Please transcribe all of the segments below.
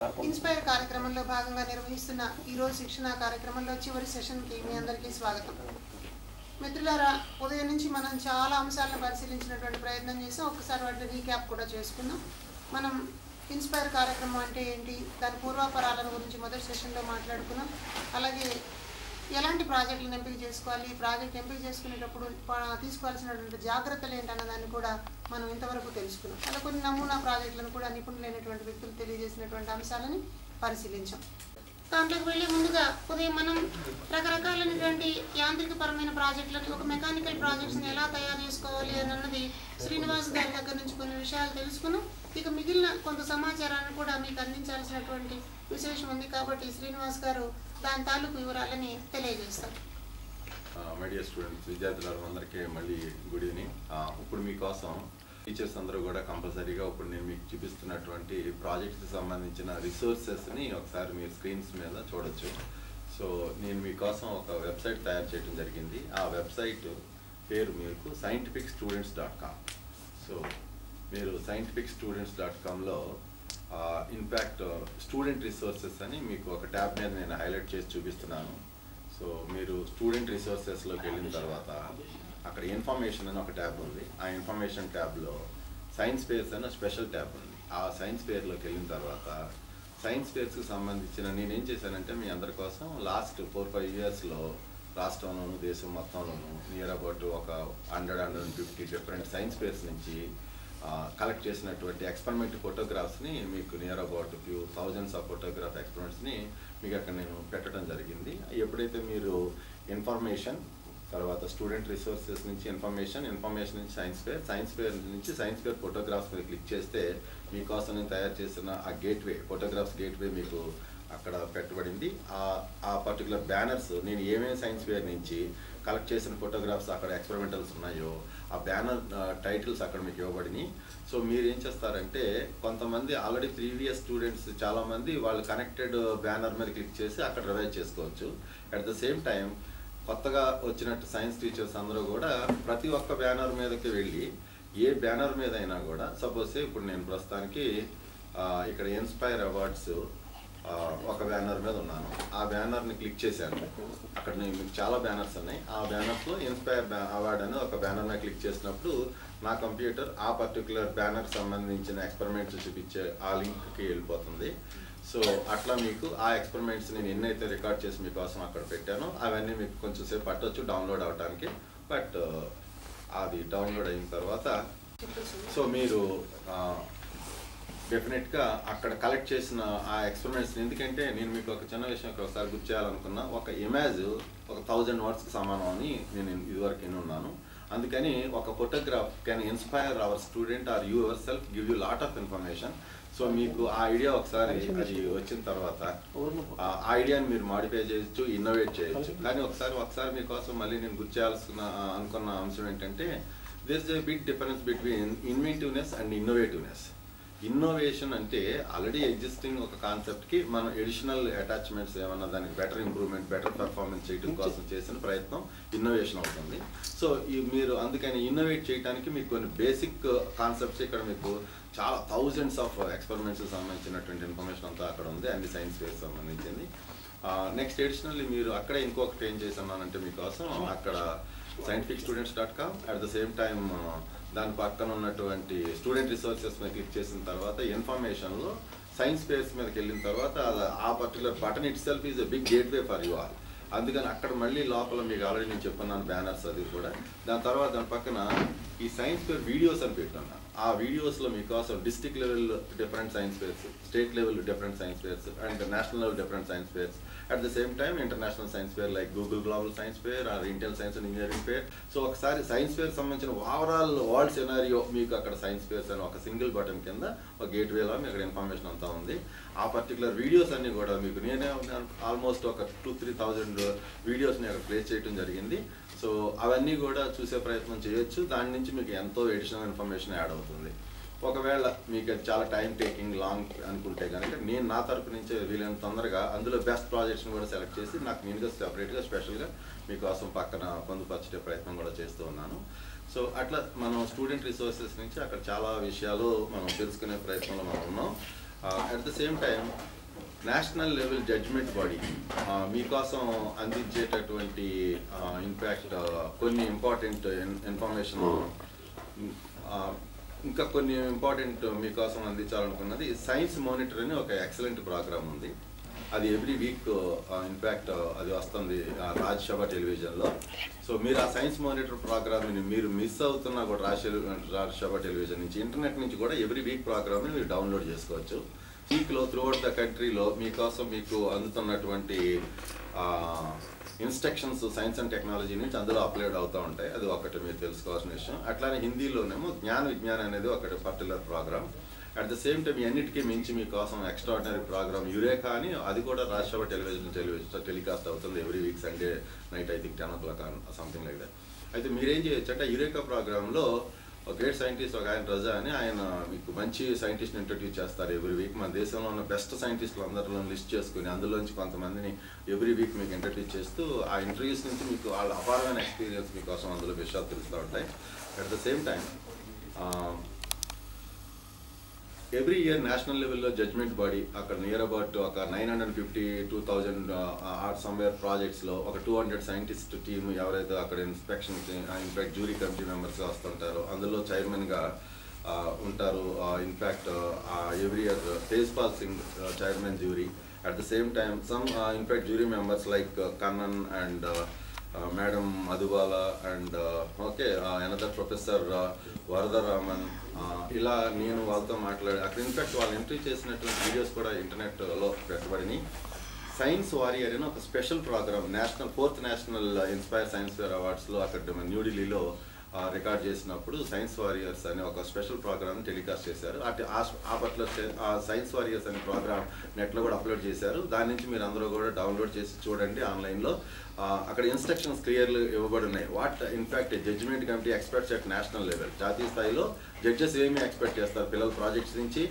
Inspire కార్యక్రమంలో భాగంగా నిర్వహిస్తున్న ఈరోజు శిక్షణ కార్యక్రమంలో చివరి సెషన్కి మీ అందరికీ స్వాగతం. మిత్రులారా, ఉదయం నుంచి మనం చాలా అంశాలను పరిశీలించినటువంటి ప్రయత్నం చేసాం. ఒక్కసారి వాటి రీక్యాప్ కూడా చేసుకుందాం. మనం ఇన్స్పైర్ కార్యక్రమం అంటే ఏంటి, దాని పూర్వాపరాలను గురించి మొదటి సెషన్లో మాట్లాడుకున్నాం. అలాగే ఎలాంటి ప్రాజెక్టులను ఎంపిక చేసుకోవాలి, ప్రాజెక్ట్ ఎంపిక చేసుకునేటప్పుడు తీసుకోవాల్సినటువంటి జాగ్రత్తలు ఏంటన్న దాన్ని కూడా మనం ఇంతవరకు తెలుసుకున్నాం. అలా కొన్ని నమూనా ప్రాజెక్టులను కూడా నిపుణులైనటువంటి వ్యక్తులు తెలియజేసినటువంటి అంశాలని పరిశీలించాం. దాంట్లోకి వెళ్ళే ముందుగా ఉదయం మనం రకరకాలైనటువంటి యాంత్రికపరమైన ప్రాజెక్టులను, ఒక మెకానికల్ ప్రాజెక్ట్స్ని ఎలా తయారు చేసుకోవాలి అన్నది శ్రీనివాస్ గారి దగ్గర నుంచి కొన్ని విషయాలు తెలుసుకున్నాం. ఇక మిగిలిన కొంత సమాచారాన్ని కూడా మీకు అందించాల్సినటువంటి విశేషం ఉంది కాబట్టి శ్రీనివాస్ గారు దాని తాలూకు వివరాలని తెలియజేస్తారు. మై డియర్ స్టూడెంట్స్, విద్యార్థులు అందరికీ మళ్ళీ గుడ్ ఈవినింగ్. ఇప్పుడు మీకోసం టీచర్స్ అందరూ కూడా కంపల్సరీగా ఇప్పుడు నేను మీకు చూపిస్తున్నటువంటి ప్రాజెక్ట్స్కి సంబంధించిన రిసోర్సెస్ని ఒకసారి మీరు స్క్రీన్స్ మీద చూడొచ్చు. సో నేను మీకోసం ఒక వెబ్సైట్ తయారు చేయడం జరిగింది. ఆ వెబ్సైట్ పేరు మీకు scientificstudents.com. సో మీరు scientificstudents.comలో ఇన్ఫ్యాక్ట్ స్టూడెంట్ రిసోర్సెస్ అని మీకు ఒక ట్యాబ్ మీద నేను హైలైట్ చేసి చూపిస్తున్నాను. సో మీరు స్టూడెంట్ రిసోర్సెస్లోకి వెళ్ళిన తర్వాత అక్కడ ఇన్ఫర్మేషన్ అని ఒక ట్యాబ్ ఉంది. ఆ ఇన్ఫర్మేషన్ ట్యాబ్లో సైన్స్ ఫేర్స్ అని స్పెషల్ ట్యాబ్ ఉంది. ఆ సైన్స్ ఫేర్లోకి వెళ్ళిన తర్వాత సైన్స్ ఫేర్స్కి సంబంధించిన నేనేం చేశానంటే మీ అందరి కోసం లాస్ట్ 4-5 ఇయర్స్లో రాష్ట్రంలోను దేశం మొత్తంలోను నియర్ అబౌట్ ఒక 100-150 డిఫరెంట్ సైన్స్ ఫేర్స్ నుంచి కలెక్ట్ చేసినటువంటి ఎక్స్పెరిమెంట్ ఫోటోగ్రాఫ్స్ని మీకు near about few thousands of photograph ఎక్స్పెరిమెంట్స్ని మీకు అక్కడ నేను పెట్టడం జరిగింది. ఎప్పుడైతే మీరు ఇన్ఫర్మేషన్ తర్వాత స్టూడెంట్ రిసోర్సెస్ నుంచి ఇన్ఫర్మేషన్ నుంచి సైన్స్ ఫేర్ నుంచి సైన్స్ ఫేర్ ఫోటోగ్రాఫ్స్ మీద క్లిక్ చేస్తే మీకోసం నేను తయారు చేసిన ఆ గేట్వే ఫోటోగ్రాఫ్స్ గేట్వే మీకు అక్కడ పెట్టబడింది. ఆ పర్టికులర్ బ్యానర్స్ నేను ఏమేమి సైన్స్ ఫేర్ నుంచి కలెక్ట్ చేసిన ఫోటోగ్రాఫ్స్ అక్కడ ఎక్స్పెరిమెంటల్స్ ఉన్నాయో ఆ బ్యానర్ టైటిల్స్ అక్కడ మీకు ఇవ్వబడినాయి. సో మీరు ఏం చేస్తారంటే కొంతమంది ఆల్రెడీ ప్రీవియస్ స్టూడెంట్స్ చాలామంది వాళ్ళు కనెక్టెడ్ బ్యానర్ మీద క్లిక్ చేసి అక్కడ రివైజ్ చేసుకోవచ్చు. అట్ ద సేమ్ టైం కొత్తగా వచ్చినట్టు సైన్స్ టీచర్స్ అందరూ కూడా ప్రతి ఒక్క బ్యానర్ మీదకి వెళ్ళి ఏ బ్యానర్ మీద అయినా కూడా సపోజ్ ఇప్పుడు నేను ప్రస్తుతానికి ఇక్కడ ఇన్స్పైర్ అవార్డ్స్ ఒక బ్యానర్ మీద ఉన్నాను. ఆ బ్యానర్ని క్లిక్ చేశాను. అక్కడ మీకు చాలా బ్యానర్స్ ఉన్నాయి. ఆ బ్యానర్స్లో ఇన్స్పైర్ అవార్డ్ అని ఒక బ్యానర్ మీద క్లిక్ చేసినప్పుడు నా కంప్యూటర్ ఆ పర్టికులర్ బ్యానర్కి సంబంధించిన ఎక్స్పెరిమెంట్స్ చూపించే ఆ లింక్కి వెళ్ళిపోతుంది. సో అట్లా మీకు ఆ ఎక్స్పెరిమెంట్స్ నేను ఎన్నైతే రికార్డ్ చేసి మీకోసం అక్కడ పెట్టానో అవన్నీ మీకు కొంచెం సేపు పట్టవచ్చు డౌన్లోడ్ అవడానికి. బట్ అది డౌన్లోడ్ అయిన తర్వాత సో మీరు డెఫినెట్గా అక్కడ కలెక్ట్ చేసిన ఆ ఎక్స్పెరిమెంట్స్ని, ఎందుకంటే నేను మీకు ఒక చిన్న విషయం ఒకసారి గుర్తు చేయాలనుకున్నా, ఒక ఇమేజ్ ఒక 1000 వర్డ్స్కి సమానం అని నేను ఇదివరకు ఉన్నాను. అందుకని ఒక photograph can inspire our student or you yourself, give you lot of information. So మీకు ఆ ఐడియా ఒకసారి అది వచ్చిన తర్వాత ఆ ఐడియాని మీరు మాడిఫై చేయొచ్చు, ఇన్నోవేట్ చేయొచ్చు. కానీ ఒకసారి మీకోసం మళ్ళీ నేను గుర్తు చేయాల్సిన అనుకున్న అంశం ఏంటంటే there is a big difference between inventiveness and innovativeness. Innovation అంటే ఆల్రెడీ ఎగ్జిస్టింగ్ ఒక కాన్సెప్ట్కి మనం ఎడిషనల్ అటాచ్మెంట్స్ ఏమన్నా దానికి బెటర్ ఇంప్రూవ్మెంట్ బెటర్ పర్ఫార్మెన్స్ చేయడం కోసం చేసిన ప్రయత్నం ఇన్నోవేషన్ అవుతుంది. సో మీరు అందుకని ఇన్నోవేట్ చేయడానికి మీకు కొన్ని బేసిక్ కాన్సెప్ట్స్ ఇక్కడ మీకు చాలా థౌజండ్స్ ఆఫ్ ఎక్స్పెరిమెంట్స్కి సంబంధించినటువంటి ఇన్ఫర్మేషన్ అంతా అక్కడ ఉంది, అన్ని సైన్స్ ఫేర్స్ సంబంధించింది. నెక్స్ట్ ఎడిషనల్లీ మీరు అక్కడే ఇంకొకటి ఏం చేస్తున్నానంటే మీకోసం అక్కడ scientificstudents.com at the same time దాని పక్కన ఉన్నటువంటి స్టూడెంట్ రిసోర్సెస్ మీద క్లిక్ చేసిన తర్వాత ఇన్ఫర్మేషన్లో సైన్స్ ఫేర్స్ మీదకి వెళ్ళిన తర్వాత ఆ particular button itself is a big gateway for you all. అందుకని అక్కడ మళ్ళీ లోపల మీకు ఆల్రెడీ నేను చెప్పున్నాను బ్యానర్స్ అది కూడా. దాని తర్వాత దాని పక్కన ఈ సైన్స్ ఫేర్ వీడియోస్ అని పెట్టున్నాను. ఆ వీడియోస్లో మీకోసం district level different science fairs, state level different science fairs and national level different science fairs, at the same time international science fair like Google global science fair or Intel science and engineering fair. So ఒకసారి science fair సంబంధించిన overall world scenario మీకు అక్కడ science fares అని ఒక single button కింద ఒక గేట్వేలో మీకు అక్కడ ఇన్ఫర్మేషన్ అంతా ఉంది. ఆ పర్టికులర్ వీడియోస్ అన్నీ కూడా మీకు నేనే ఆల్మోస్ట్ ఒక 2-3,000 వీడియోస్ని అక్కడ ప్లేస్ చేయడం జరిగింది. సో అవన్నీ కూడా చూసే ప్రయత్నం చేయొచ్చు. దాని నుంచి మీకు ఎంతో ఎడిషనల్ ఇన్ఫర్మేషన్ యాడ్ అవుతుంది. ఒకవేళ మీకు చాలా టైం టేకింగ్ లాంగ్ అనుకుంటే కనుక నేను నా తరపు నుంచి వీలైనంత తొందరగా అందులో బెస్ట్ ప్రాజెక్ట్స్ని కూడా సెలెక్ట్ చేసి నాకు నేనుగా సెపరేట్గా స్పెషల్గా మీకోసం పక్కన పొందుపరిచే ప్రయత్నం కూడా చేస్తూ ఉన్నాను. సో అట్లా మనం స్టూడెంట్ రిసోర్సెస్ నుంచి అక్కడ చాలా విషయాలు మనం తెలుసుకునే ప్రయత్నంలో మనం ఉన్నాం. At the same time national level judgement body మీకోసం అందించేటటువంటి ఇన్ఫ్యాక్ట్ కొన్ని ఇంపార్టెంట్ ఇన్ఫర్మేషన్ ఇంకా కొన్ని ఇంపార్టెంట్ మీకోసం అందించాలనుకున్నది సైన్స్ మానిటర్ అని ఒక ఎక్సలెంట్ ప్రోగ్రామ్ ఉంది. అది ఎవ్రీ వీక్ ఇన్ఫ్యాక్ట్ అది వస్తుంది రాజ్యసభ టెలివిజన్లో. సో మీరు ఆ సైన్స్ మానిటర్ ప్రోగ్రామ్ని మీరు మిస్ అవుతున్నా కూడా రాజ్యసభ టెలివిజన్ నుంచి ఇంటర్నెట్ నుంచి కూడా ఎవ్రీ వీక్ ప్రోగ్రామ్ని మీరు డౌన్లోడ్ చేసుకోవచ్చు. వీక్లో త్రూఅవుట్ ద కంట్రీలో మీకోసం మీకు అందుతున్నటువంటి ఇన్స్ట్రక్షన్స్ సైన్స్ అండ్ టెక్నాలజీ నుంచి అందులో అప్లోడ్ అవుతూ ఉంటాయి. అది ఒకటి మీరు తెలుసుకోవాల్సిన విషయం. అట్లానే హిందీలోనేమో జ్ఞాన విజ్ఞానం అనేది ఒకటి particular programme. At the same time అన్నిటికీ మించి మీకోసం ఎక్స్ట్రాడినరీ ప్రోగ్రామ్ యురేకా అని, అది కూడా రాజ్యసభ టెలివిజన్ టెలికాస్ట్ అవుతుంది every week Sunday night, I think 10 o'clock something like that. అయితే మీరేం చేయొచ్చు అంటే యురేకా ప్రోగ్రాంలో ఒక గ్రేట్ సైంటిస్ట్ ఒక ఆయన రజా అని, ఆయన మీకు మంచి సైంటిస్ట్ని ఇంట్రడ్యూస్ చేస్తారు ఎవ్రీ వీక్. మన దేశంలో ఉన్న బెస్ట్ సైంటిస్టులు అందరిలో లిస్ట్ చేసుకుని అందులోంచి కొంతమందిని ఎవ్రీ వీక్ మీకు ఇంట్రడ్యూస్ చేస్తూ ఆ ఇంటర్వ్యూస్ నుంచి మీకు వాళ్ళ అపారమైన ఎక్స్పీరియన్స్ మీకోసం అందులో విషయాలు తెలుస్తూ ఉంటాయి. At the same time every year national లెవెల్లో జడ్జ్మెంట్ బాడీ అక్కడ నియర్ అబౌట్ ఒక 950-2000 సమ్వేర్ ప్రాజెక్ట్స్లో ఒక 200 సైంటిస్ట్ టీమ్ ఎవరైతే అక్కడ ఇన్స్పెక్షన్ ఇన్ఫ్యాక్ట్ జ్యూరీ కమిటీ మెంబర్స్గా వస్తుంటారో అందులో చైర్మన్గా ఉంటారు. In fact every year Tejpal Singh chairman jury. At the same time some in fact jury members like Kannan and madam Madhubala and another professor Varadaraman. ఇలా నేను వాళ్ళతో మాట్లాడి అక్కడ ఇన్ఫ్యాక్ట్ వాళ్ళు ఎంట్రీ చేసినటువంటి వీడియోస్ కూడా ఇంటర్నెట్లో పెట్టబడినాయి. సైన్స్ వారియర్ అని ఒక special programme fourth national inspire science fair అవార్డ్స్లో అక్కడ న్యూఢిల్లీలో రికార్డ్ చేసినప్పుడు సైన్స్ వారియర్స్ అనే ఒక స్పెషల్ ప్రోగ్రామ్ టెలికాస్ట్ చేశారు. అప్పట్లో ఆ సైన్స్ వారియర్స్ అనే ప్రోగ్రామ్ నెట్లో కూడా అప్లోడ్ చేశారు. దాని నుంచి మీరు అందరూ కూడా డౌన్లోడ్ చేసి చూడండి ఆన్లైన్లో. అక్కడ ఇన్స్ట్రక్షన్స్ క్లియర్లు ఇవ్వబడి ఉన్నాయి. What in fact judgement committee expects at national level, జాతీయ స్థాయిలో జడ్జెస్ ఏమి ఎక్స్పెక్ట్ చేస్తారు పిల్లల ప్రాజెక్ట్స్ నుంచి,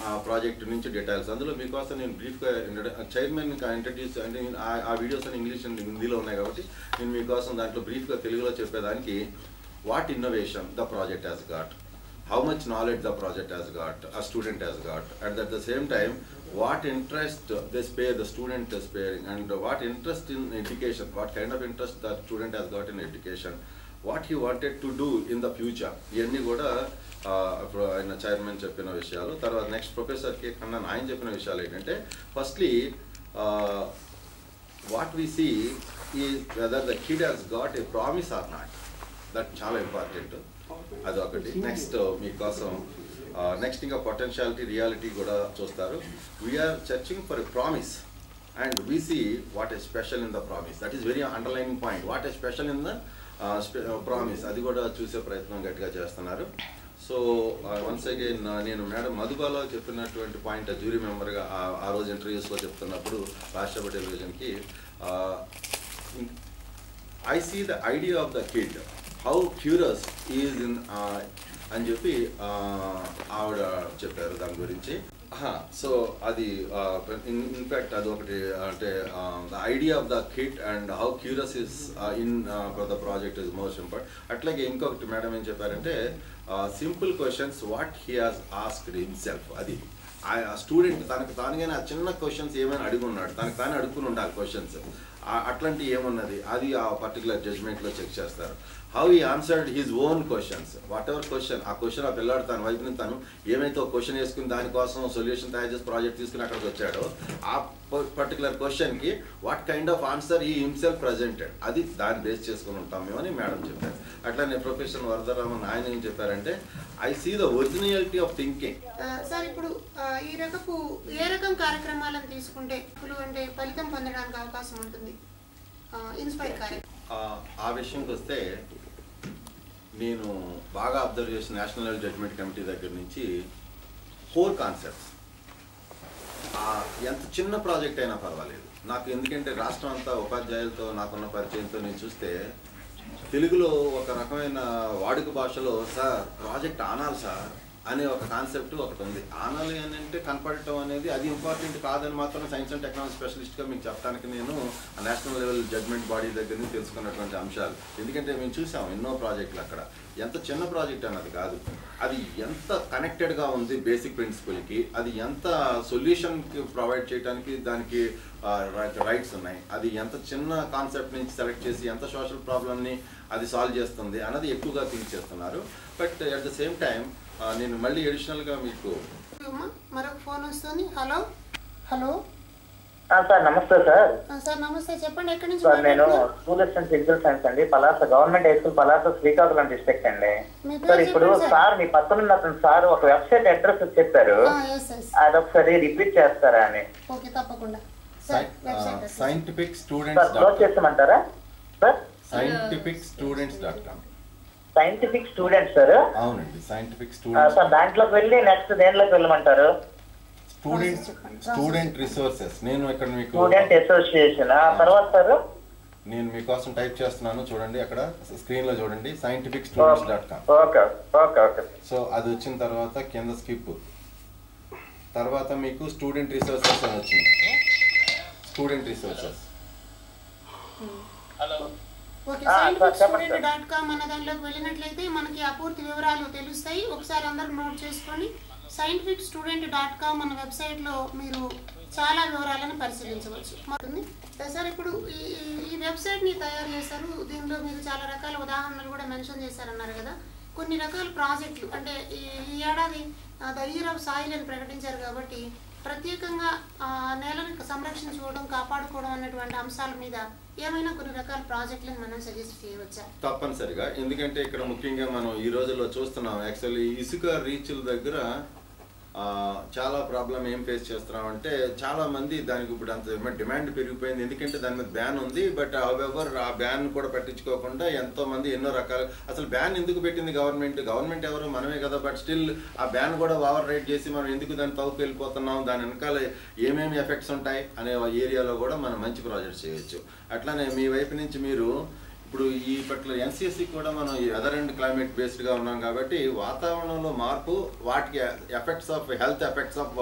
ఆ ప్రాజెక్ట్ నుంచి డీటెయిల్స్. అందులో మీకోసం నేను బ్రీఫ్గా చైర్మన్ ఇంట్రడ్యూస్ అంటే ఆ వీడియోస్ అని ఇంగ్లీష్ అండ్ హిందీలో ఉన్నాయి కాబట్టి నేను మీకోసం దాంట్లో బ్రీఫ్గా తెలుగులో చెప్పేదానికి what innovation the project has got, how much knowledge the project has got, a student has got, and at the same time what interest they spare, the student is sparing, and what interest in education, what kind of interest the student has got in education, what he wanted to do in the future. ఇవన్నీ కూడా ఆయన chairman చెప్పిన విషయాలు. తర్వాత next professor కే కన్నన్ ఆయన చెప్పిన విషయాలు ఏంటంటే firstly what we see is whether the kid has got a promise or not. That చాలా ఇంపార్టెంట్. అది ఒకటి. నెక్స్ట్ మీకోసం నెక్స్ట్ ఇంకా పొటెన్షియాలిటీ రియాలిటీ కూడా చూస్తారు. We're searching for a promise and we see what a special in the promise. That is very underlining point. What a special in the promise అది కూడా చూసే ప్రయత్నం గట్టిగా చేస్తున్నారు. సో వన్స్ అగైన్ నేను మేడం మధుబాలా చెప్పినటువంటి పాయింట్ జ్యూరీ మెంబర్గా ఆ రోజు ఇంటర్వ్యూస్లో చెప్తున్నప్పుడు రాష్ట్రపతి టెలివిజన్కి I see the idea of the kid, how curious he is in అని చెప్పి ఆవిడ చెప్పారు దాని గురించి. సో అది ఇన్ఫ్యాక్ట్ అది ఒకటి అంటే the idea of the kid and how curious is in for the project is most important. అట్లాగే ఇంకొకటి మేడం ఏం చెప్పారంటే simple questions what he has asked himself. అది ఆ స్టూడెంట్ తనకు తానుగానే ఆ చిన్న క్వశ్చన్స్ ఏమైనా అడిగి ఉన్నాడు, తనకు తానే అడుగుకుని ఉండాలి క్వశ్చన్స్. అట్లాంటివి ఏమున్నది అది ఆ పర్టికులర్ జడ్జ్మెంట్లో చెక్ చేస్తారు. హౌ ఈ answered his own questions, what ever question, ఆ క్వశ్చన్ ఆ పిల్లాడు తన వైపు నుంచి తను ఏమైతే ఒక క్వశ్చన్ వేసుకుని దానికోసం సొల్యూషన్ తయారు చేసి ప్రాజెక్ట్ తీసుకుని అక్కడికి వచ్చాడో ఆ పర్టికులర్ క్వశ్చన్కి వాట్ కైండ్ ఆఫ్ ఆన్సర్ ఈ హిమ్సెల్ఫ్ ప్రజెంటెడ్, అది దాన్ని బేస్ చేసుకుని ఉంటాం మేము అని మేడం చెప్పారు. అట్లానే ప్రొఫెసర్ వరదరామన్ ఆయన ఏం చెప్పారంటే I see the originality of thinking. Sir ఇప్పుడు ఏ రకం కార్యక్రమాలను తీసుకుంటే అంటే ఫలితం పొందడానికి అవకాశం ఉంటుంది ఇన్స్పైర్ కార్యక్రమం? ఆ విషయంకి వస్తే నేను బాగా అబ్జర్వ్ చేసిన నేషనల్ లెవెల్ జడ్జ్మెంట్ కమిటీ దగ్గర నుంచి 4 కాన్సెప్ట్స్ ఎంత చిన్న ప్రాజెక్ట్ అయినా పర్వాలేదు నాకు, ఎందుకంటే రాష్ట్రం అంతా ఉపాధ్యాయులతో నాకున్న పరిచయంతో నేను చూస్తే తెలుగులో ఒక రకమైన వాడుక భాషలో సార్ ప్రాజెక్ట్ ఆనాలి సార్ అనే ఒక కాన్సెప్ట్ ఒకటి ఉంది. ఆనాలి అని అంటే కనపడటం అనేది అది ఇంపార్టెంట్ కాదని మాత్రం సైన్స్ అండ్ టెక్నాలజీ స్పెషలిస్ట్గా మీకు చెప్పడానికి నేను నేషనల్ లెవెల్ జడ్జ్మెంట్ బాడీ దగ్గర నుంచి తెలుసుకున్నటువంటి అంశాలు. ఎందుకంటే మేము చూసాం ఎన్నో ప్రాజెక్టులు అక్కడ. ఎంత చిన్న ప్రాజెక్ట్ అన్నది కాదు, అది ఎంత కనెక్టెడ్గా ఉంది బేసిక్ ప్రిన్సిపల్కి, అది ఎంత సొల్యూషన్కి ప్రొవైడ్ చేయడానికి దానికి రైట్స్ ఉన్నాయి, అది ఎంత చిన్న కాన్సెప్ట్ నుంచి సెలెక్ట్ చేసి ఎంత సోషల్ ప్రాబ్లమ్ని అది సాల్వ్ చేస్తుంది అన్నది ఎక్కువగా థింక్ చేస్తున్నారు. But at the same time నేను మళ్ళీ అడిషనల్గా మీకు మరొక ఫోన్ వస్తుంది. హలో హలో సార్ నమస్తే సార్. సార్ నమస్తే, చెప్పండి ఎక్కడి నుంచి? సార్ నేను స్కూల్ అసిస్టెంట్ ఫిజికల్ సైన్స్ అండి, Palasa government high school Palasa Srikakulam district అండి. సార్ ఇప్పుడు సార్ మీ పక్కన అతను సార్ ఒక వెబ్సైట్ అడ్రస్ చెప్పారు, అది ఒకసారి రిపీట్ చేస్తారా అని. ఓకే తప్పకుండా. సైంటిఫిక్ స్టూడెంట్స్ క్లోజ్ చేస్తామంటారా sir? scientificstudents.com. Scientific students sir? అవునండి, సైంటిఫిక్ స్టూడెంట్స్. సార్ దాంట్లోకి వెళ్ళి నెక్స్ట్ దేంట్లోకి వెళ్ళమంటారు? Student resources. నేను ఇక్కడ మీకు స్టూడెంట్ అసోసియేషన్ తర్వాత సార్ నేను మీకోసం టైప్ చేస్తున్నాను, చూడండి అక్కడ స్క్రీన్ లో చూడండి, scientificstudents.com. Okay okay okay. So అది వచ్చిన తర్వాత కింద స్కిప్, తర్వాత మీకు స్టూడెంట్ రిసోర్సెస్ అని వచ్చింది. స్టూడెంట్ రిసోర్సెస్ ఓకే, scientificstudent.com అన్న దాంట్లోకి వెళ్ళినట్లయితే మనకి ఆ పూర్తి వివరాలు తెలుస్తాయి. ఒకసారి అందరూ నోట్ చేసుకొని scientificstudent.com అన్న వెబ్సైట్లో మీరు చాలా వివరాలను పరిశీలించవచ్చు. మరి సార్ ఇప్పుడు ఈ వెబ్సైట్ని తయారు చేశారు, దీనిలో మీరు చాలా రకాల ఉదాహరణలు కూడా మెన్షన్ చేశారన్నారు కదా. కొన్ని రకాల ప్రాజెక్టులు అంటే ఈ ఏడాది ద ఇయర్ ఆఫ్ సాయిల్ అని ప్రకటించారు కాబట్టి ప్రత్యేకంగా నేలను సంరక్షించుకోవడం కాపాడుకోవడం అనేటువంటి అంశాల మీద ఏమైనా కొన్ని రకాల ప్రాజెక్టులను మనం సజెస్ట్ చేయవచ్చా? తప్పనిసరిగా, ఎందుకంటే ఇక్కడ ముఖ్యంగా మనం ఈ రోజుల్లో చూస్తున్నాం, యాక్చువల్లీ ఇసుక రీచ్ల దగ్గర చాలా ప్రాబ్లం ఏం ఫేస్ చేస్తున్నామంటే చాలా మంది దానికి ఇప్పుడు అంత డిమాండ్ పెరిగిపోయింది, ఎందుకంటే దాని మీద బ్యాన్ ఉంది. బట్ హౌఎవర్ ఆ బ్యాన్ కూడా పట్టించుకోకుండా ఎంతో మంది ఎన్నో రకాలు, అసలు బ్యాన్ ఎందుకు పెట్టింది గవర్నమెంట్ ఎవరు మనమే కదా, బట్ స్టిల్ ఆ బ్యాన్ కూడా ఓవర్ రైట్ చేసి మనం ఎందుకు దాన్ని తవ్వుకు వెళ్ళిపోతున్నాం, దాని వెనకాల ఏమేమి ఎఫెక్ట్స్ ఉంటాయి అనే ఏరియాలో కూడా మనం మంచి ప్రాజెక్ట్స్ చేయొచ్చు. అట్లానే మీ వైపు నుంచి మీరు ఇప్పుడు ఈ పర్టికులర్ ఎన్సిఎస్సి కూడా మనం వెదర్ అండ్ క్లైమేట్ బేస్డ్గా ఉన్నాం కాబట్టి వాతావరణంలో మార్పు, వాటికి హెల్త్ ఎఫెక్ట్స్ ఆఫ్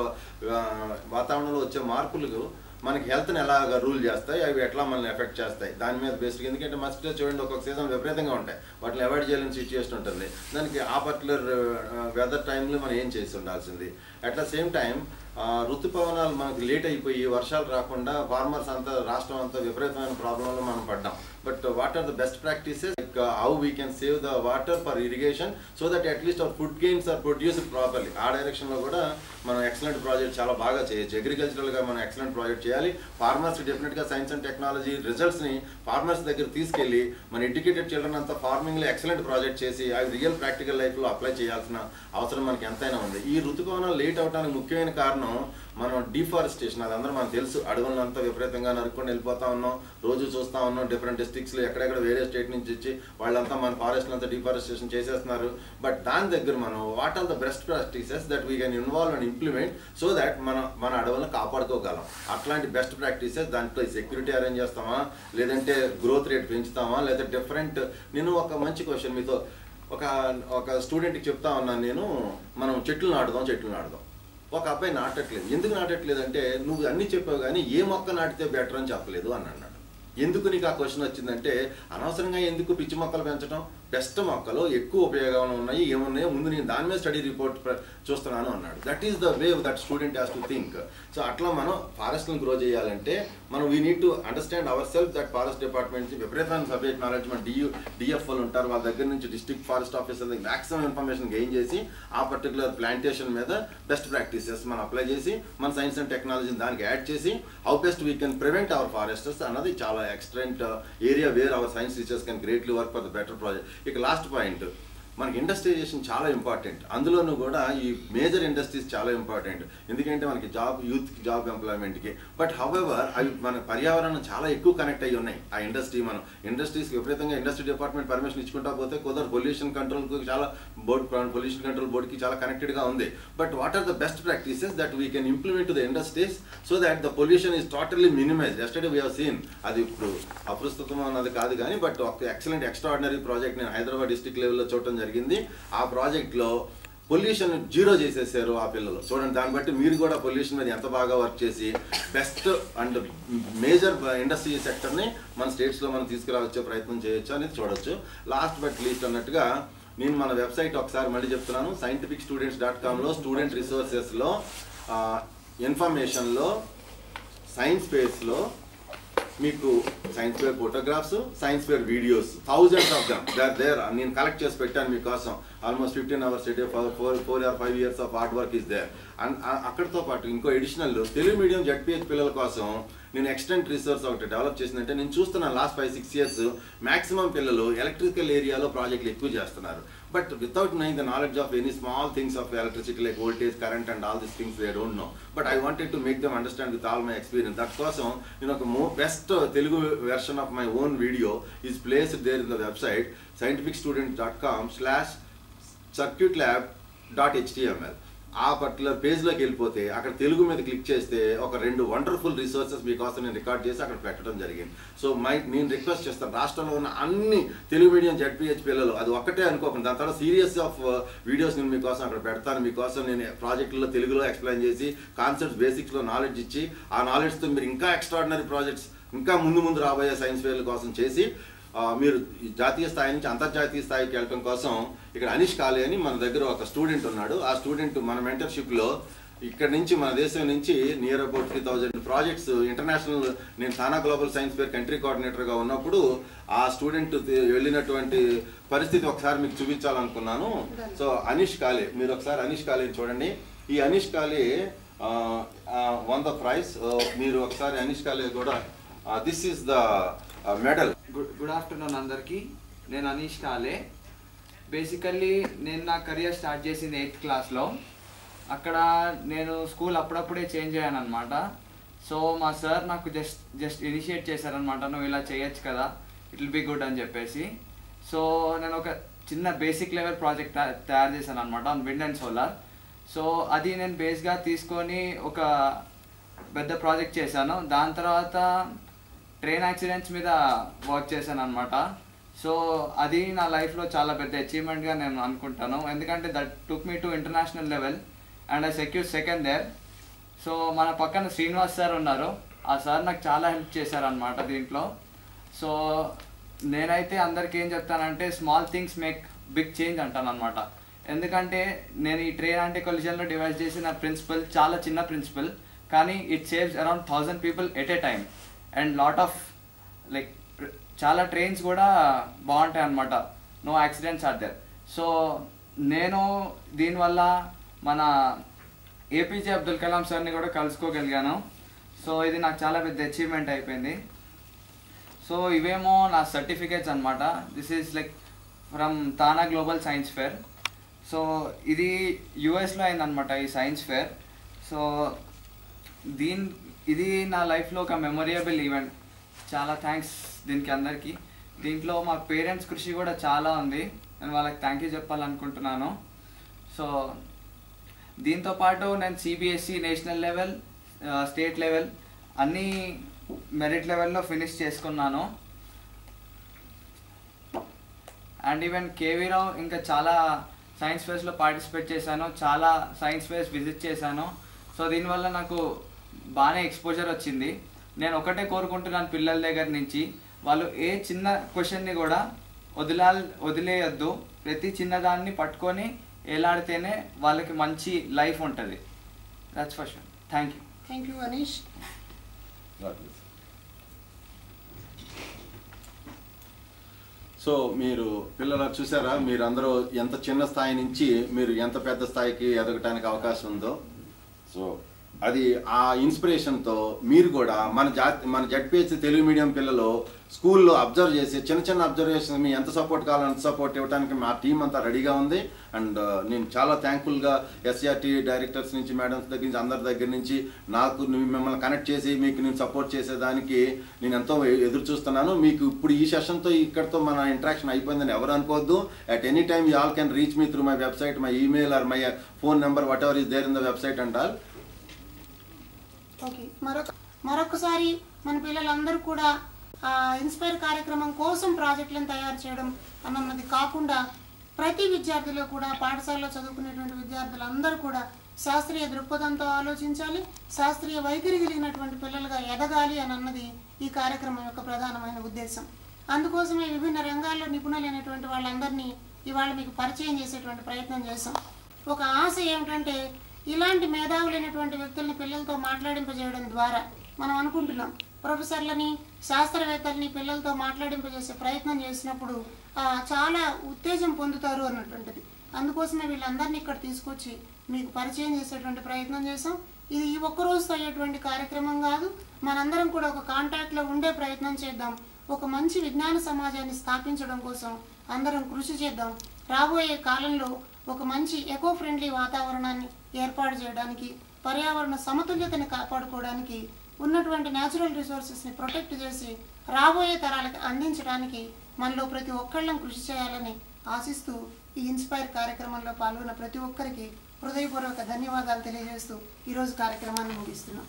వాతావరణంలో వచ్చే మార్పులకు మనకి హెల్త్ని ఎలాగ రూల్ చేస్తాయి, అవి ఎట్లా మనల్ని ఎఫెక్ట్ చేస్తాయి దాని మీద బేస్డ్గా. ఎందుకంటే మస్కిటో చూడండి ఒక్కొక్క సీజన్ విపరీతంగా ఉంటాయి, వాటిని అవాయిడ్ చేయలేని సిచ్యువేషన్ ఉంటుంది. దానికి ఆ పర్టికులర్ వెదర్ టైంలో మనం ఏం చేసి ఉండాల్సింది. అట్ ద సేమ్ టైం ఋతుపవనాలు మనకు లేట్ అయిపోయి వర్షాలు రాకుండా ఫార్మర్స్ అంతా రాష్ట్రం అంతా విపరీతమైన ప్రాబ్లంలో మనం పడ్డాం. But what are the best practices, like how we can save the water for irrigation so that at least our food grains are produced properly. ఆ డైరెక్షన్లో కూడా మనం ఎక్సలెంట్ ప్రాజెక్ట్ చాలా బాగా చేయొచ్చు. అగ్రికల్చరల్గా మనం ఎక్సలెంట్ ప్రాజెక్ట్ చేయాలి. ఫార్మర్స్ డెఫినెట్గా సైన్స్ అండ్ టెక్నాలజీ రిజల్ట్స్ని ఫార్మర్స్ దగ్గర తీసుకెళ్ళి మన ఎడ్యుకేటెడ్ చిల్డ్రన్ అంతా ఫార్మింగ్లో ఎక్సలెంట్ ప్రాజెక్ట్ చేసి అవి రియల్ ప్రాక్టికల్ లైఫ్లో అప్లై చేయాల్సిన అవసరం మనకి ఎంతైనా ఉంది. ఈ ఋతుపవనాలు లేట్ అవడానికి ముఖ్యమైన కారణం మనం డిఫారెస్టేషన్. అది అందరూ మనకు తెలుసు, అడవులంతా విపరీతంగా నరుక్కొని వెళ్ళిపోతా ఉన్నాం, రోజు చూస్తూ ఉన్నాం. డిఫరెంట్ డిస్ట్రిక్ట్స్లో ఎక్కడెక్కడ వేరే స్టేట్ నుంచి వచ్చి వాళ్ళంతా మన ఫారెస్ట్లంతా డిఫారెస్టేషన్ చేసేస్తున్నారు. బట్ దాని దగ్గర మనం what are the best practices that we can involve and implement so that మన అడవులను కాపాడుకోగలం. అట్లాంటి బెస్ట్ ప్రాక్టీసెస్ దాంట్లో సెక్యూరిటీ అరేంజ్ చేస్తామా, లేదంటే గ్రోత్ రేట్ పెంచుతామా, లేదా డిఫరెంట్. నేను ఒక మంచి క్వశ్చన్ మీతో ఒక స్టూడెంట్కి చెప్తా ఉన్నాను నేను, మనం చెట్లు నాటుదాం. ఒక అబ్బాయి నాటట్లేదు. ఎందుకు నాటట్లేదు అంటే నువ్వు అన్నీ చెప్పావు కానీ ఏ మొక్క నాటితే బెటర్ అని చెప్పలేదు అని అన్నాడు. ఎందుకు నీకు ఆ క్వశ్చన్ వచ్చిందంటే అనవసరంగా ఎందుకు పిచ్చి మొక్కలు పెంచడం, బెస్ట్ మొక్కలు ఎక్కువ ఉపయోగాలు ఉన్నాయి, ఏమున్నాయో ముందు నేను దాని మీద స్టడీ రిపోర్ట్ చూస్తున్నాను అన్నాడు. That is the way that student has to think. So అట్లా మనం ఫారెస్ట్లను గ్రో చేయాలంటే మనం we need to understand our self that forest department నుంచి విపరీతమైన సబ్జెక్ట్ నాలెడ్జ్ మన డిఎఫ్ఓలు ఉంటారు, వాళ్ళ దగ్గర నుంచి డిస్ట్రిక్ట్ ఫారెస్ట్ ఆఫీసర్ దగ్గర మ్యాక్సిమం ఇన్ఫర్మేషన్ గెయిన్ చేసి ఆ పర్టికులర్ ప్లాంటేషన్ మీద బెస్ట్ ప్రాక్టీసెస్ మనం అప్లై చేసి మన సైన్స్ అండ్ టెక్నాలజీని దానికి యాడ్ చేసి how best we can prevent our foresters అన్నది చాలా extent area where our science research can greatly work for the better project. ఇక లాస్ట్ పాయింట్, మనకి ఇండస్ట్రియలైజేషన్ చాలా ఇంపార్టెంట్. అందులోనూ కూడా ఈ మేజర్ ఇండస్ట్రీస్ చాలా ఇంపార్టెంట్, ఎందుకంటే మనకి యూత్కి జాబ్ ఎంప్లాయ్మెంట్కి. బట్ హౌఎవర్ అవి మన పర్యావరణం చాలా ఎక్కువ కనెక్ట్ అయ్యి ఉన్నాయి. ఆ ఇండస్ట్రీస్కి విపరీతంగా ఇండస్ట్రీ డిపార్ట్మెంట్ పర్మిషన్ ఇచ్చుకుంటా పోతే కుదరదు. పొల్యూషన్ కంట్రోల్కి చాలా పొల్యూషన్ కంట్రోల్ బోర్డ్కి చాలా కనెక్టెడ్గా ఉంది. But what are the best practices that we can implement to the industries so that the pollution is totally minimise. Yesterday we have seen, అది ఇప్పుడు అప్రస్తుతం అన్నది కాదు కానీ బట్ ఒక ఎక్సలెంట్ ఎక్స్ట్రాడినరీ ప్రాజెక్ట్ నేను హైదరాబాద్ డిస్ట్రిక్ట్ లెవెల్లో చూడటం జరిగింది. ఆ ప్రాజెక్ట్లో పొల్యూషన్ జీరో చేసేసారు ఆ పిల్లలు. చూడండి, దాన్ని బట్టి మీరు కూడా పొల్యూషన్ మీద ఎంత బాగా వర్క్ చేసి బెస్ట్ అండ్ మేజర్ ఇండస్ట్రీ సెక్టర్ని మన స్టేట్స్లో మనం తీసుకురావచ్చే ప్రయత్నం చేయొచ్చు అనేది చూడొచ్చు. లాస్ట్ బట్ లీస్ట్ అన్నట్టుగా నేను మన వెబ్సైట్ ఒకసారి మళ్ళీ చెప్తున్నాను, scientificstudents.comలో స్టూడెంట్ రిసోర్సెస్లో ఇన్ఫర్మేషన్లో సైన్స్ ఫేర్స్లో మీకు science fair photographs, science fair videos, thousands of them there నేను కలెక్ట్ చేసి పెట్టాను మీకోసం. Almost 15 hours a day, 4 or 5 years of hard work is there. And అక్కడితో పాటు ఇంకో ఎడిషనల్ తెలుగు మీడియం జెడ్పీహెచ్ పిల్లల కోసం నేను ఎక్స్టెంట్ రిసోర్స్ ఒకటి డెవలప్ చేసిందంటే, నేను చూస్తున్నాను లాస్ట్ 5-6 years మ్యాక్సిమం పిల్లలు ఎలక్ట్రికల్ ఏరియాలో ప్రాజెక్టులు ఎక్కువ చేస్తున్నారు. But without knowing the knowledge of any small things of electricity like voltage, current and all these things they don't know. But I wanted to make them understand with all my experience. That కోసం నేను ఒక best Telugu version of my own video is placed there in the website scientificstudents.com/circuitlab.html. ఆ particular పేజ్లోకి వెళ్ళిపోతే అక్కడ తెలుగు మీద click చేస్తే ఒక 2 wonderful resources మీకోసం నేను రికార్డ్ చేసి అక్కడ పెట్టడం జరిగింది. సో నేను రిక్వెస్ట్ చేస్తాను, రాష్ట్రంలో ఉన్న అన్ని తెలుగు మీడియం జెడ్పీహెచ్ పిల్లలు అది ఒక్కటే అనుకోకుండా దాని తర్వాత సీరియస్ ఆఫ్ వీడియోస్ నేను మీకోసం అక్కడ పెడతాను. మీకోసం నేను ప్రాజెక్టుల్లో తెలుగులో ఎక్స్ప్లెయిన్ చేసి కాన్సెప్ట్స్ బేసిక్స్లో నాలెడ్జ్ ఇచ్చి ఆ నాలెడ్జ్తో మీరు ఇంకా ఎక్స్ట్రాడినరీ ప్రాజెక్ట్స్ ఇంకా ముందు రాబోయే సైన్స్ ఫేర్ల కోసం చేసి మీరు జాతీయ స్థాయి నుంచి అంతర్జాతీయ స్థాయికి వెళ్ళడం కోసం ఇక్కడ అనీష్ కాలే అని మన దగ్గర ఒక స్టూడెంట్ ఉన్నాడు. ఆ స్టూడెంట్ మన మెంటర్షిప్లో ఇక్కడ నుంచి మన దేశం నుంచి నియర్ అబౌట్ 3000 ప్రాజెక్ట్స్ ఇంటర్నేషనల్, నేను తానా గ్లోబల్ సైన్స్ ఫేర్ కంట్రీ కోఆర్డినేటర్గా ఉన్నప్పుడు ఆ స్టూడెంట్ వెళ్ళినటువంటి పరిస్థితి ఒకసారి మీకు చూపించాలనుకున్నాను. సో అనీష్ కాలే, మీరు ఒకసారి అనీష్ కాలేని చూడండి. ఈ అనీష్ కాలే won the prize. మీరు ఒకసారి అనీష్ కాలే కూడా this is the medal. Good afternoon అందరికీ. నేను అనీష్ కాలే. బేసికల్లీ నేను నా కెరియర్ స్టార్ట్ చేసింది 8th క్లాస్లో. అక్కడ నేను స్కూల్ అప్పుడప్పుడే చేంజ్ అయ్యాను అనమాట. సో మా సార్ నాకు జస్ట్ ఇనిషియేట్ చేశారనమాట, నువ్వు ఇలా చేయొచ్చు కదా, ఇట్ విల్ బీ గుడ్ అని చెప్పేసి. సో నేను ఒక చిన్న బేసిక్ లెవెల్ ప్రాజెక్ట్ తయారు చేశాను అనమాట on wind and solar. So అది నేను బేస్గా తీసుకొని ఒక పెద్ద ప్రాజెక్ట్ చేశాను. దాని తర్వాత ట్రైన్ యాక్సిడెంట్స్ మీద వర్క్ చేశాను అనమాట. సో అది నా లైఫ్లో చాలా పెద్ద అచీవ్మెంట్గా నేను అనుకుంటాను, ఎందుకంటే that took me to international level and I secure second there. So మన పక్కన శ్రీనివాస్ సార్ ఉన్నారు, ఆ సార్ నాకు చాలా హెల్ప్ చేశారనమాట దీంట్లో. సో నేనైతే అందరికీ ఏం చెప్తానంటే small things make big change అంటాను అనమాట. ఎందుకంటే నేను ఈ ట్రైన్ యాంటీ కొలిజన్లో డివైస్ చేసిన ప్రిన్సిపల్ చాలా చిన్న ప్రిన్సిపల్, కానీ it saves around 1000 people at a time and lot of like చాలా ట్రైన్స్ కూడా బాగుంటాయి అన్నమాట, no accidents are there. So నేను దీనివల్ల మన ఏపీజే అబ్దుల్ కలాం సార్ని కూడా కలుసుకోగలిగాను. సో ఇది నాకు చాలా పెద్ద అచీవ్మెంట్ అయిపోయింది. సో ఇవేమో నా సర్టిఫికేట్స్ అనమాట. This is like from TANA global science fair. So ఇది యుఎస్లో అయిందనమాట ఈ సైన్స్ ఫేర్. సో ఇది నా లైఫ్లో ఒక మెమొరియబుల్ ఈవెంట్. చాలా థ్యాంక్స్ దీనికి అందరికీ. దీంట్లో మా పేరెంట్స్ కృషి కూడా చాలా ఉంది, నేను వాళ్ళకి థ్యాంక్ యూ చెప్పాలనుకుంటున్నాను. సో దీంతోపాటు నేను CBSE national level, state level అన్నీ మెరిట్ లెవెల్లో ఫినిష్ చేసుకున్నాను. అండ్ ఈవెన్ కేవీరావు ఇంకా చాలా సైన్స్ ఫేర్స్లో పార్టిసిపేట్ చేశాను, చాలా సైన్స్ ఫేర్స్ విజిట్ చేశాను. సో దీనివల్ల నాకు బాగానే ఎక్స్పోజర్ వచ్చింది. నేను ఒకటే కోరుకుంటున్నాను పిల్లల దగ్గర నుంచి, వాళ్ళు ఏ చిన్న క్వశ్చన్ని కూడా వదిలేయొద్దు. ప్రతి చిన్నదాన్ని పట్టుకొని ఎలాడితేనే వాళ్ళకి మంచి లైఫ్ ఉంటుంది. That's for sure. Thank you. Thank you Anish. So మీరు పిల్లలు చూసారా, మీరు అందరూ ఎంత చిన్న స్థాయి నుంచి మీరు ఎంత పెద్ద స్థాయికి ఎదగటానికి అవకాశం ఉందో. సో అది ఆ ఇన్స్పిరేషన్తో మీరు కూడా మన జెడ్పీహెచ్ తెలుగు మీడియం పిల్లలు స్కూల్లో అబ్జర్వ్ చేసి చిన్న అబ్జర్వేషన్ మీ ఎంత సపోర్ట్ కావాలో అంత సపోర్ట్ ఇవ్వడానికి మా టీం అంతా రెడీగా ఉంది. అండ్ నేను చాలా థ్యాంక్ఫుల్గా ఎస్ఆర్టీ డైరెక్టర్స్ నుంచి, మేడమ్స్ దగ్గర నుంచి, అందరి దగ్గర నుంచి నాకు మిమ్మల్ని కనెక్ట్ చేసి మీకు నేను సపోర్ట్ చేసేదానికి నేను ఎంతో ఎదురు చూస్తున్నాను. మీకు ఇప్పుడు ఈ సెషన్తో ఇక్కడితో మన ఇంటరాక్షన్ అయిపోయిందని ఎవరు అనుకోవద్దు. At any time you all can reach me through my website, my email or my phone number, whatever is there in the website and all. Okay, మరొకసారి మన పిల్లలందరూ కూడా ఇన్స్పైర్ కార్యక్రమం కోసం ప్రాజెక్టులను తయారు చేయడం అన్నది కాకుండా ప్రతి విద్యార్థిలో కూడా పాఠశాలలో చదువుకునేటువంటి విద్యార్థులందరూ కూడా శాస్త్రీయ దృక్పథంతో ఆలోచించాలి, శాస్త్రీయ వైఖరి కలిగినటువంటి పిల్లలుగా ఎదగాలి అని అన్నది ఈ కార్యక్రమం యొక్క ప్రధానమైన ఉద్దేశం. అందుకోసమే విభిన్న రంగాల్లో నిపుణులైనటువంటి వాళ్ళందరినీ ఇవాళ మీకు పరిచయం చేసేటువంటి ప్రయత్నం చేశాం. ఒక ఆశ ఏమిటంటే ఇలాంటి మేధావులైనటువంటి వ్యక్తుల్ని పిల్లలతో మాట్లాడింపజేయడం ద్వారా మనం అనుకుంటున్నాం ప్రొఫెసర్లని శాస్త్రవేత్తల్ని పిల్లలతో మాట్లాడింపజేసే ప్రయత్నం చేసినప్పుడు చాలా ఉత్తేజం పొందుతారు అన్నటువంటిది. అందుకోసమే వీళ్ళందరినీ ఇక్కడ తీసుకొచ్చి మీకు పరిచయం చేసేటువంటి ప్రయత్నం చేసాం. ఇది ఈ ఒక్కరోజుతో అయ్యేటువంటి కార్యక్రమం కాదు. మనందరం కూడా ఒక కాంటాక్ట్లో ఉండే ప్రయత్నం చేద్దాం. ఒక మంచి విజ్ఞాన సమాజాన్ని స్థాపించడం కోసం అందరం కృషి చేద్దాం. రాబోయే కాలంలో ఒక మంచి ఎకో ఫ్రెండ్లీ వాతావరణాన్ని ఏర్పాటు చేయడానికి, పర్యావరణ సమతుల్యతని కాపాడుకోవడానికి, ఉన్నటువంటి న్యాచురల్ రిసోర్సెస్ని ప్రొటెక్ట్ చేసి రాబోయే తరాలకు అందించడానికి మనలో ప్రతి ఒక్కళ్ళం కృషి చేయాలని ఆశిస్తూ ఈ ఇన్స్పైర్ కార్యక్రమంలో పాల్గొన్న ప్రతి ఒక్కరికి హృదయపూర్వక ధన్యవాదాలు తెలియజేస్తూ ఈరోజు కార్యక్రమాన్ని ముగిస్తున్నాం.